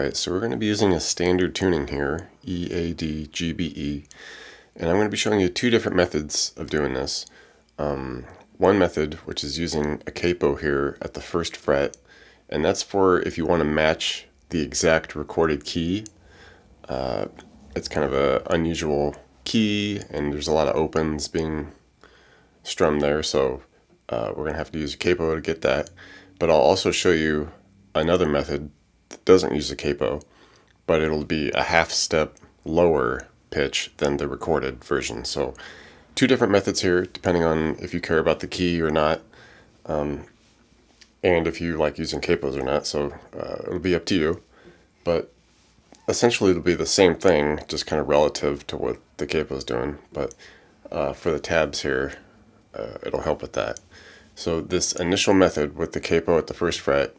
Alright, so we're going to be using a standard tuning here, E, A, D, G, B, E, and I'm going to be showing you two different methods of doing this. One method, which is using a capo here at the first fret, and that's for if you want to match the exact recorded key. It's kind of an unusual key, and there's a lot of opens being strummed there, so we're going to have to use a capo to get that. But I'll also show you another method that doesn't use a capo, but it'll be a half step lower pitch than the recorded version. So two different methods here, depending on if you care about the key or not, and if you like using capos or not. So it'll be up to you, but essentially it'll be the same thing, just kind of relative to what the capo's doing. But for the tabs here, it'll help with that. So this initial method with the capo at the first fret,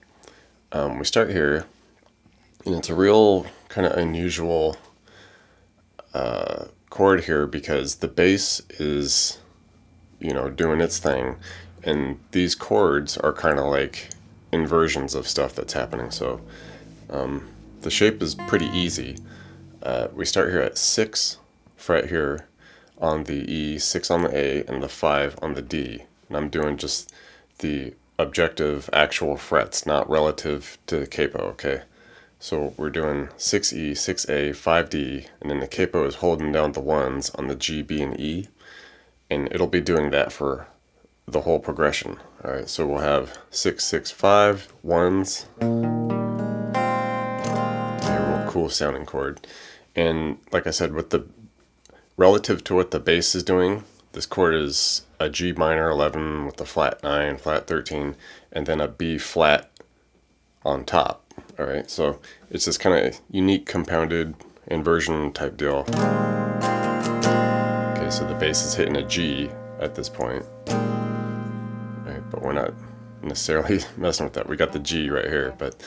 we start here, and it's a real kind of unusual chord here because the bass is, doing its thing, and these chords are kind of like inversions of stuff that's happening. So the shape is pretty easy. We start here at 6 fret here on the E, 6 on the A, and the 5 on the D. And I'm doing just the objective actual frets, not relative to the capo, okay? So we're doing 6E, 6A, 5D, and then the capo is holding down the ones on the G, B, and E, and it'll be doing that for the whole progression. Alright, so we'll have 6, 6, 5, ones. A real cool sounding chord. And like I said, with the relative to what the bass is doing, this chord is a G minor 11 with a flat 9, flat 13, and then a B flat on top. Alright, so it's this kind of unique compounded inversion type deal. Okay, so the bass is hitting a G at this point. Alright, but we're not necessarily messing with that. We got the G right here, but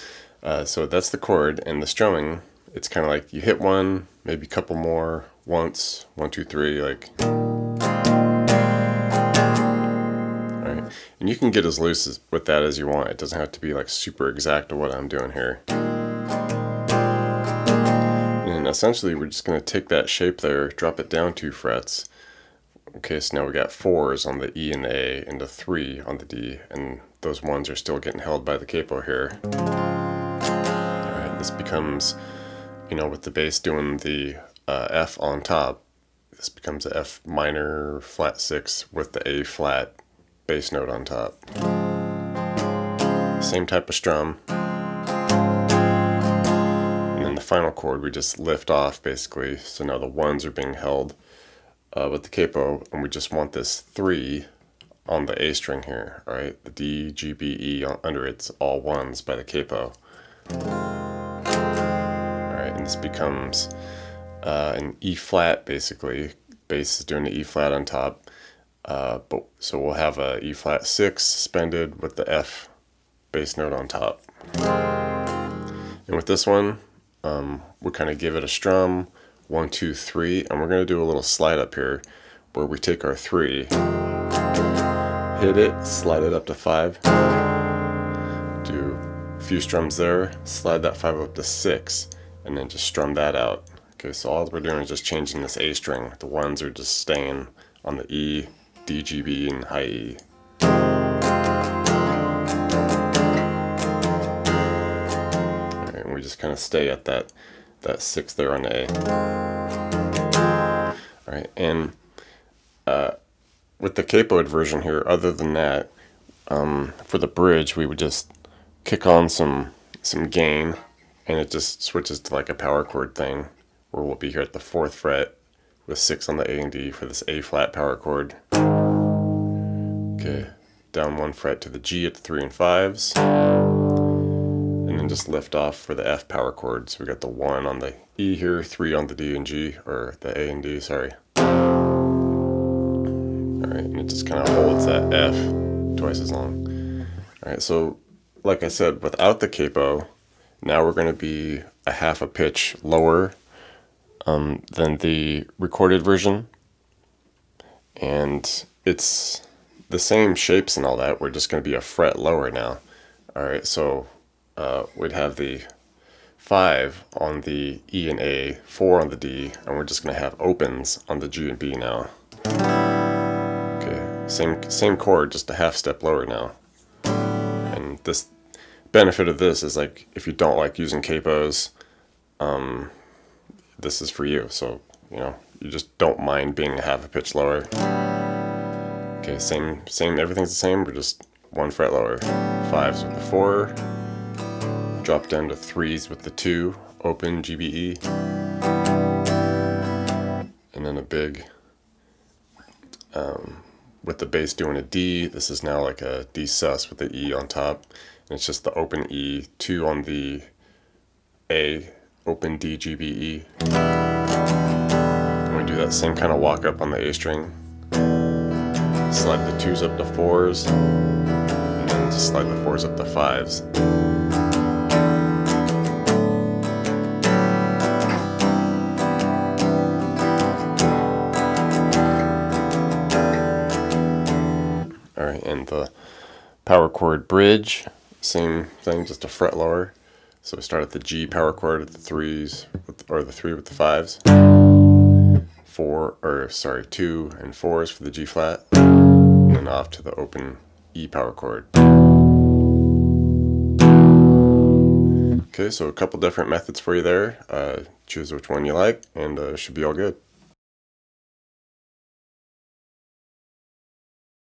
so that's the chord, and the strumming, it's kind of like you hit one, maybe a couple more, once, 1, 2, 3, like. Alright, and you can get as loose with that as you want. It doesn't have to be like super exact to what I'm doing here. And essentially we're just going to take that shape there, drop it down 2 frets. Okay, so now we got 4s on the E and the A and the 3 on the D, and those ones are still getting held by the capo here. Alright, this becomes, with the bass doing the F on top, this becomes a F minor flat 6 with the A flat bass note on top. Same type of strum. And then the final chord we just lift off basically, so now the ones are being held with the capo, and we just want this 3 on the A string here. Alright, the D, G, B, E under it's all ones by the capo. Alright, and this becomes an E flat basically. Bass is doing the E flat on top. So we'll have a E flat 6 suspended with the F bass note on top. And with this one, we kind of give it a strum, 1, 2, 3, and we're going to do a little slide up here where we take our 3, hit it, slide it up to 5, do a few strums there, slide that 5 up to 6, and then just strum that out. Okay, so all we're doing is just changing this A string. The ones are just staying on the E, D, G, B, and high E. Alright, and we just kind of stay at that 6 there on the A. Alright, and with the capoed version here, other than that, for the bridge, we would just kick on some gain, and it just switches to like a power chord thing, where we'll be here at the 4th fret with 6 on the A and D for this A flat power chord. Okay, down 1 fret to the G at the 3 and 5s, and then just lift off for the F power chord. So we got the 1 on the E here, 3 on the D and G, or the A and D, sorry. Alright, and it just kind of holds that F twice as long. Alright, so like I said, without the capo, now we're going to be a half a pitch lower than the recorded version, and it's the same shapes and all that. We're just going to be a fret lower now. Alright, so we'd have the 5 on the E and A, 4 on the D, and we're just going to have opens on the G and B now. Okay, same chord, just a half step lower now. And this benefit of this is, like, if you don't like using capos, this is for you. So, you know, you just don't mind being a half a pitch lower. Okay, same, everything's the same, we're just 1 fret lower. 5s with the 4, drop down to 3s with the 2, open GBE, and then a big, with the bass doing a D. This is now like a D sus with the E on top, and it's just the open E, 2 on the A, open D GBE. And we do that same kind of walk up on the A string. Slide the 2s up to 4s, and then just slide the 4s up to 5s. Alright, and the power chord bridge, same thing, just a fret lower. So we start at the G power chord at the 3s, or the 3 with the 5s. 2 and 4s for the G flat, and then off to the open E power chord. Okay, so a couple different methods for you there. Choose which one you like, and it should be all good.